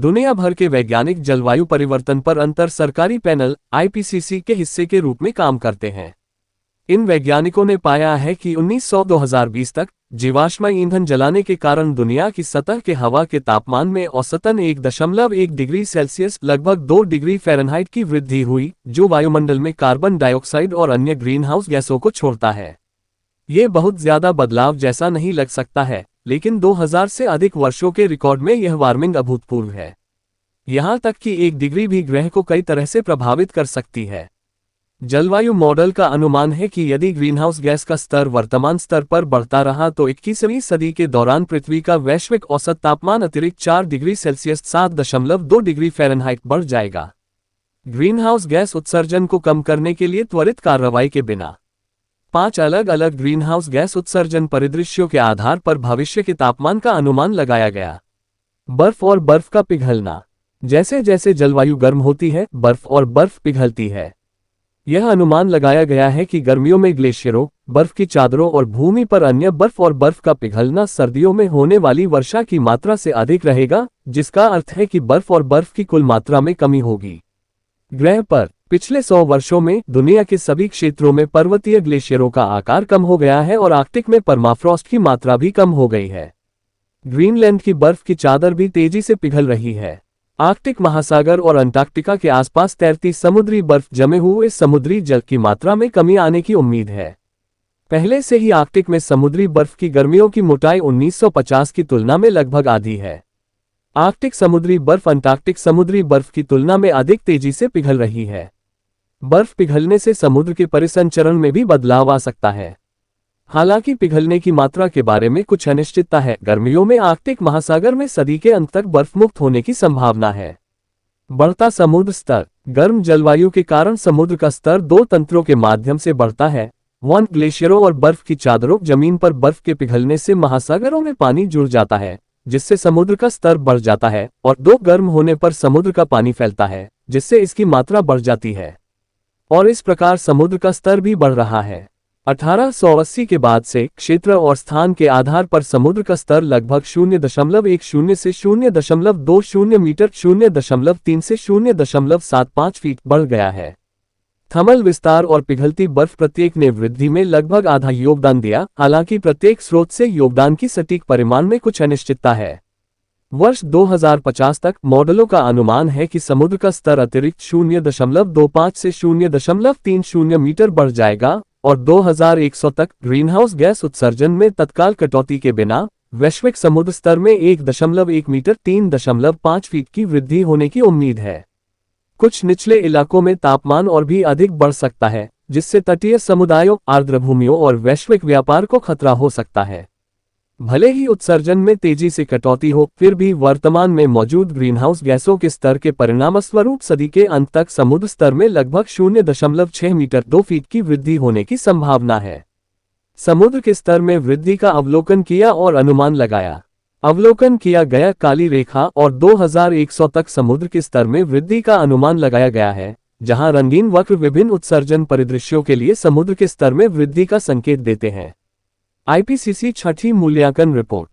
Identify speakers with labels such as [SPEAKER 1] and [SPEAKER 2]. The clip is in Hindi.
[SPEAKER 1] दुनिया भर के वैज्ञानिक जलवायु परिवर्तन पर अंतर सरकारी पैनल आईपीसीसी के हिस्से के रूप में काम करते हैं। इन वैज्ञानिकों ने पाया है कि 1920 तक जीवाश्म ईंधन जलाने के कारण दुनिया की सतह के हवा के तापमान में औसतन 1.1 डिग्री सेल्सियस लगभग 2 डिग्री फ़ारेनहाइट की वृद्धि हुई, जो वायुमंडल में कार्बन डाइऑक्साइड और अन्य ग्रीनहाउस गैसों को छोड़ता है। ये बहुत ज्यादा बदलाव जैसा नहीं लग सकता है, लेकिन 2000 से अधिक वर्षों के रिकॉर्ड में यह वार्मिंग अभूतपूर्व है। यहाँ तक कि 1 डिग्री भी ग्रह को कई तरह से प्रभावित कर सकती है। जलवायु मॉडल का अनुमान है कि यदि ग्रीनहाउस गैस का स्तर वर्तमान स्तर पर बढ़ता रहा तो 21वीं सदी के दौरान पृथ्वी का वैश्विक औसत तापमान अतिरिक्त 4 डिग्री सेल्सियस 7.2 डिग्री फ़ारेनहाइट बढ़ जाएगा। ग्रीनहाउस गैस उत्सर्जन को कम करने के लिए त्वरित कार्रवाई के बिना 5 अलग अलग ग्रीनहाउस गैस उत्सर्जन परिदृश्यों के आधार पर भविष्य के तापमान का अनुमान लगाया गया। बर्फ और बर्फ का पिघलना। जैसे जैसे जलवायु गर्म होती है, बर्फ और बर्फ पिघलती है। यह अनुमान लगाया गया है कि गर्मियों में ग्लेशियरों, बर्फ की चादरों और भूमि पर अन्य बर्फ और बर्फ का पिघलना सर्दियों में होने वाली वर्षा की मात्रा से अधिक रहेगा, जिसका अर्थ है कि बर्फ और बर्फ की कुल मात्रा में कमी होगी। ग्रह पर पिछले 100 वर्षों में दुनिया के सभी क्षेत्रों में पर्वतीय ग्लेशियरों का आकार कम हो गया है और आर्कटिक में परमाफ्रॉस्ट की मात्रा भी कम हो गई है। ग्रीनलैंड की बर्फ की चादर भी तेजी से पिघल रही है। आर्कटिक महासागर और अंटार्कटिका के आसपास तैरती समुद्री बर्फ जमे हुए समुद्री जल की मात्रा में कमी आने की उम्मीद है। पहले से ही आर्कटिक में समुद्री बर्फ की गर्मियों की मोटाई 1950 की तुलना में लगभग आधी है। आर्कटिक समुद्री बर्फ अंटार्कटिक समुद्री बर्फ की तुलना में अधिक तेजी से पिघल रही है। बर्फ पिघलने से समुद्र के परिसंचरण में भी बदलाव आ सकता है। हालांकि पिघलने की मात्रा के बारे में कुछ अनिश्चितता है। गर्मियों में आर्कटिक महासागर में सदी के अंत तक बर्फ मुक्त होने की संभावना है। बढ़ता समुद्र स्तर। गर्म जलवायु के कारण समुद्र का स्तर 2 तंत्रों के माध्यम से बढ़ता है। 1 ग्लेशियरों और बर्फ की चादरों। जमीन पर बर्फ के पिघलने से महासागरों में पानी जुड़ जाता है, जिससे समुद्र का स्तर बढ़ जाता है, और 2 गर्म होने पर समुद्र का पानी फैलता है, जिससे इसकी मात्रा बढ़ जाती है, और इस प्रकार समुद्र का स्तर भी बढ़ रहा है। 1880 के बाद से क्षेत्र और स्थान के आधार पर समुद्र का स्तर लगभग 0.10 से 0.20 मीटर, 0.3 से 0.75 फीट बढ़ गया है। थर्मल विस्तार और पिघलती बर्फ प्रत्येक ने वृद्धि में लगभग आधा योगदान दिया। हालांकि प्रत्येक स्रोत से योगदान की सटीक परिमाण में कुछ अनिश्चितता है। वर्ष 2050 तक मॉडलों का अनुमान है कि समुद्र का स्तर अतिरिक्त 0.25 से 0.30 मीटर बढ़ जाएगा, और 2100 तक ग्रीनहाउस गैस उत्सर्जन में तत्काल कटौती के बिना वैश्विक समुद्र स्तर में 1.1 मीटर 3.5 फीट की वृद्धि होने की उम्मीद है। कुछ निचले इलाकों में तापमान और भी अधिक बढ़ सकता है, जिससे तटीय समुदायों, आर्द्रभूमियों और वैश्विक व्यापार को खतरा हो सकता है। भले ही उत्सर्जन में तेजी से कटौती हो, फिर भी वर्तमान में मौजूद ग्रीनहाउस गैसों के स्तर के परिणामस्वरूप सदी के अंत तक समुद्र स्तर में लगभग 0.6 मीटर 2 फीट की वृद्धि होने की संभावना है। समुद्र के स्तर में वृद्धि का अवलोकन किया और अनुमान लगाया। अवलोकन किया गया काली रेखा और 2100 तक समुद्र के स्तर में वृद्धि का अनुमान लगाया गया है, जहां रंगीन वक्र विभिन्न उत्सर्जन परिदृश्यों के लिए समुद्र के स्तर में वृद्धि का संकेत देते हैं। आईपीसीसी छठी मूल्यांकन रिपोर्ट।